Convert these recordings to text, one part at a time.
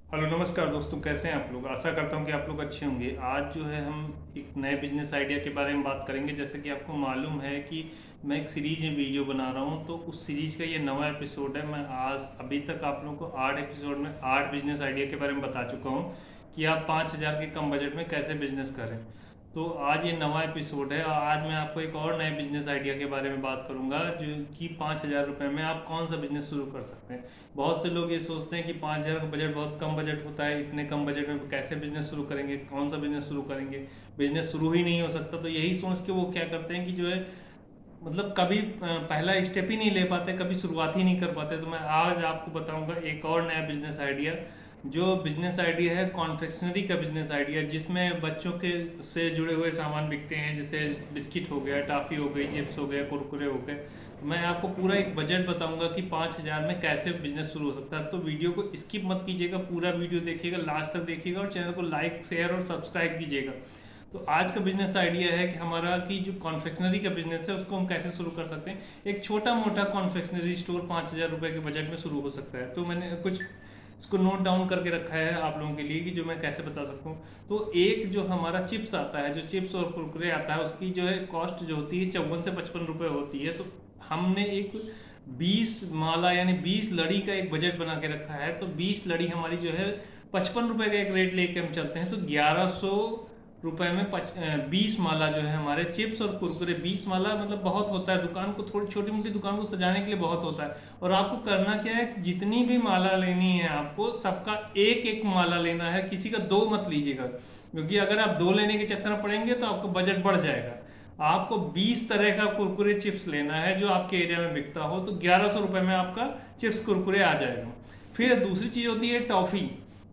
Hello नमस्कार दोस्तों, कैसे हैं आप लोग। आशा करता हूं कि आप लोग अच्छे होंगे। आज जो है हम एक नए बिजनेस आइडिया के बारे में बात करेंगे। जैसे कि आपको मालूम है कि मैं एक सीरीज में वीडियो बना रहा हूं, तो उस सीरीज का ये नवा एपिसोड है। मैं आज अभी तक आप लोगों को 8 एपिसोड में 8 बिजनेस आइडिया के बारे में बता चुका हूं कि आप 5,000 के कम बजट में कैसे बिजनेस करें। तो आज ये नवा एपिसोड है और आज मैं आपको एक और नए बिजनेस आइडिया के बारे में बात करूंगा, जो कि 5,000 रुपये में आप कौन सा बिजनेस शुरू कर सकते हैं। बहुत से लोग ये सोचते हैं कि 5,000 का बजट बहुत कम बजट होता है, इतने कम बजट में कैसे बिजनेस शुरू करेंगे, कौन सा बिजनेस शुरू करेंगे, बिजनेस शुरू ही नहीं हो सकता। तो यही सोच के वो क्या करते हैं कि जो है मतलब कभी पहला स्टेप ही नहीं ले पाते, कभी शुरुआत ही नहीं कर पाते। तो मैं आज आपको बताऊंगा एक और नया बिजनेस आइडिया। जो बिजनेस आइडिया है कॉन्फेक्शनरी का बिजनेस आइडिया, जिसमें बच्चों के से जुड़े हुए सामान बिकते हैं, जैसे बिस्किट हो गया, टॉफ़ी हो गई, चिप्स हो गए, कुरकुरे हो गए। तो मैं आपको पूरा एक बजट बताऊंगा कि 5,000 में कैसे बिजनेस शुरू हो सकता है। तो वीडियो को स्किप मत कीजिएगा, पूरा वीडियो देखिएगा, लास्ट तक देखिएगा और चैनल को लाइक शेयर और सब्सक्राइब कीजिएगा। तो आज का बिजनेस आइडिया है कि हमारा की जो कॉन्फेक्शनरी का बिजनेस है उसको हम कैसे शुरू कर सकते हैं। एक छोटा मोटा कॉन्फेक्शनरी स्टोर 5,000 रुपये के बजट में शुरू हो सकता है। तो मैंने कुछ इसको नोट डाउन करके रखा है आप लोगों के लिए कि जो मैं कैसे बता सकता हूँ। तो एक जो हमारा चिप्स आता है, जो चिप्स और कुरकुरे आता है, उसकी जो है कॉस्ट जो होती है 54 से 55 रुपये होती है। तो हमने एक 20 माला यानी 20 लड़ी का एक बजट बना के रखा है। तो 20 लड़ी हमारी जो है 55 रुपये का एक रेट लेके हम चलते हैं। तो 1,100 रुपये में 20 माला जो है हमारे चिप्स और कुरकुरे। 20 माला मतलब बहुत होता है, दुकान को थोड़ी छोटी मोटी दुकान को सजाने के लिए बहुत होता है। और आपको करना क्या है, जितनी भी माला लेनी है आपको सबका एक एक माला लेना है, किसी का दो मत लीजिएगा, क्योंकि अगर आप दो लेने के चक्कर में पड़ेंगे तो आपका बजट बढ़ जाएगा। आपको 20 तरह का कुरकुरे चिप्स लेना है जो आपके एरिया में बिकता हो। तो 1,100 रुपये में आपका चिप्स कुरकुरे आ जाएगा। फिर दूसरी चीज़ होती है टॉफ़ी।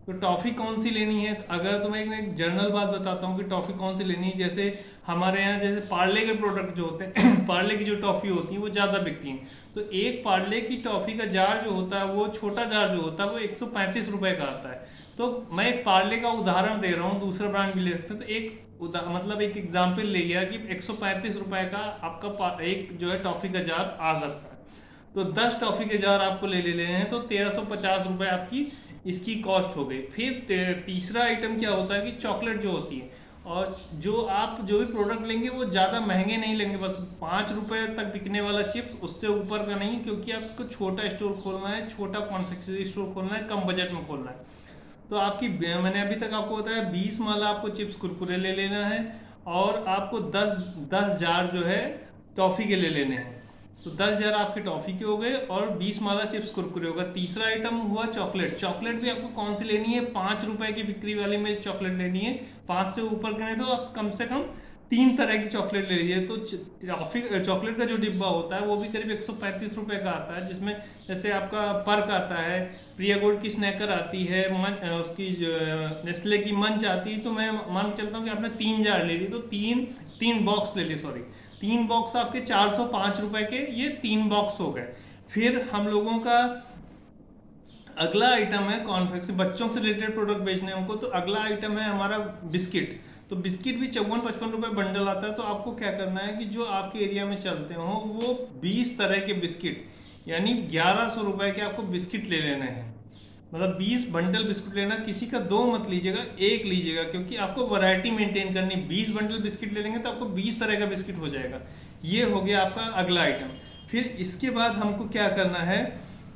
तो टॉफ़ी कौन सी लेनी है, तो अगर तो मैं एक जनरल बात बताता हूँ कि टॉफ़ी कौन सी लेनी है। जैसे हमारे यहाँ जैसे पार्ले के प्रोडक्ट जो होते हैं पार्ले की जो टॉफ़ी होती है वो ज़्यादा बिकती हैं। तो एक पार्ले की टॉफ़ी का जार जो होता है, वो छोटा जार जो होता है वो 135 रुपये का आता है। तो मैं एक पार्ले का उदाहरण दे रहा हूँ, दूसरा ब्रांड भी ले सकते हैं। तो एक मतलब एक एग्जाम्पल ले लिया कि 135 रुपये का आपका एक जो है टॉफ़ी का जार आ सकता है। तो 10 टॉफ़ी के जार आपको ले लेने हैं, तो 1,350 रुपये आपकी इसकी कॉस्ट हो गई। फिर तीसरा आइटम क्या होता है कि चॉकलेट जो होती है। और जो आप जो भी प्रोडक्ट लेंगे वो ज़्यादा महंगे नहीं लेंगे, बस 5 रुपये तक बिकने वाला चिप्स, उससे ऊपर का नहीं, क्योंकि आपको छोटा स्टोर खोलना है, छोटा कॉन्फेक्शनरी स्टोर खोलना है, कम बजट में खोलना है। तो आपकी मैंने अभी तक आपको बताया 20 माला आपको चिप्स कुरकुरे ले लेना है, और आपको 10 जार जो है टॉफ़ी के ले लेने हैं। तो 10 जार आपके टॉफ़ी के हो गए और 20 माला चिप्स कुरकुरे होगा। तीसरा आइटम हुआ चॉकलेट। चॉकलेट भी आपको कौन सी लेनी है, 5 रुपए की बिक्री वाली में चॉकलेट लेनी है। 5 से ऊपर करें तो आप कम से कम 3 तरह की चॉकलेट ले लीजिए। तो टॉफी चॉकलेट का जो डिब्बा होता है वो भी करीब 135 रुपये का आता है, जिसमें जैसे आपका पर्क आता है, प्रिया गोल्ड की स्नैकर आती है, उसकी नेस्ले की मंच आती है। तो मैं मान के चलता हूँ कि आपने 3 जार ले ली, तो तीन तीन बॉक्स ले ली, सॉरी 3 बॉक्स आपके 405 रुपए के, ये 3 बॉक्स हो गए। फिर हम लोगों का अगला आइटम है कॉन्फेक्शन, बच्चों से रिलेटेड प्रोडक्ट बेचने हैं हमको। तो अगला आइटम है हमारा बिस्किट। तो बिस्किट भी 54-55 रुपये बंडल आता है। तो आपको क्या करना है कि जो आपके एरिया में चलते हो वो 20 तरह के बिस्किट यानी 1,100 रुपये के आपको बिस्किट ले लेने हैं। मतलब 20 बंडल बिस्कुट लेना, किसी का दो मत लीजिएगा, एक लीजिएगा, क्योंकि आपको वैरायटी मेंटेन करनी। 20 बंडल बिस्किट ले लेंगे तो आपको 20 तरह का बिस्किट हो जाएगा। ये हो गया आपका अगला आइटम। फिर इसके बाद हमको क्या करना है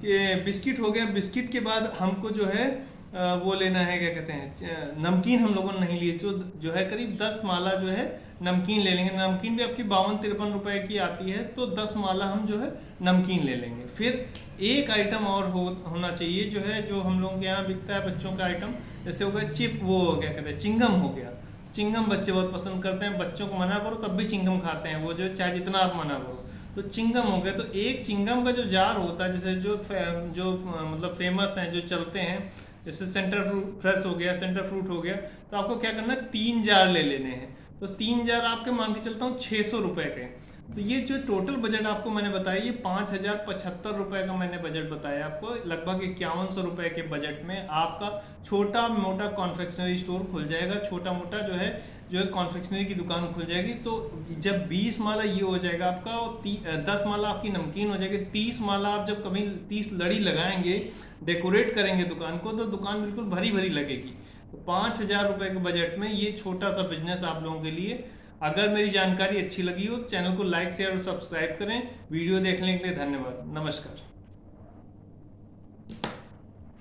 कि बिस्किट हो गया, बिस्किट के बाद हमको जो है वो लेना है, क्या कहते हैं, नमकीन हम लोगों ने नहीं लिए। जो है करीब 10 माला जो है नमकीन ले लेंगे। नमकीन भी आपकी 52-53 रुपए की आती है। तो 10 माला हम जो है नमकीन ले लेंगे। फिर एक आइटम और होना चाहिए, जो है जो हम लोगों के यहाँ बिकता है बच्चों का आइटम, जैसे हो गया चिप, वो क्या कहते हैं, चिंगम हो गया। चिंगम बच्चे बहुत पसंद करते हैं, बच्चों को मना करो तब भी चिंगम खाते हैं वो, जो चाहे जितना आप मना करो। तो चिंगम हो गया। तो एक चिंगम का जो जार होता है, जैसे जो मतलब फेमस हैं, जो चलते हैं, जैसे सेंटर फ्रूट फ्रेश हो गया, सेंटर फ्रूट हो गया। तो आपको क्या करना है, 3 जार ले लेने हैं। तो 3 जार आपके मान के चलता हूँ 600 रुपये के। तो ये जो टोटल बजट आपको मैंने बताया, ये 5,075 रुपये का मैंने बजट बताया आपको। लगभग 5,100 रुपये के बजट में आपका छोटा मोटा कॉन्फेक्शनरी स्टोर खुल जाएगा। छोटा मोटा जो है जो है कॉन्फेक्शनरी की दुकान खुल जाएगी। तो जब 20 माला ये हो जाएगा आपका, और 10 माला आपकी नमकीन हो जाएगी, 30 माला आप जब कभी 30 लड़ी लगाएंगे, डेकोरेट करेंगे दुकान को, तो दुकान बिल्कुल भरी भरी लगेगी। तो 5,000 रुपये के बजट में ये छोटा सा बिजनेस आप लोगों के लिए। अगर मेरी जानकारी अच्छी लगी हो तो चैनल को लाइक शेयर और सब्सक्राइब करें। वीडियो देखने के लिए धन्यवाद। नमस्कार।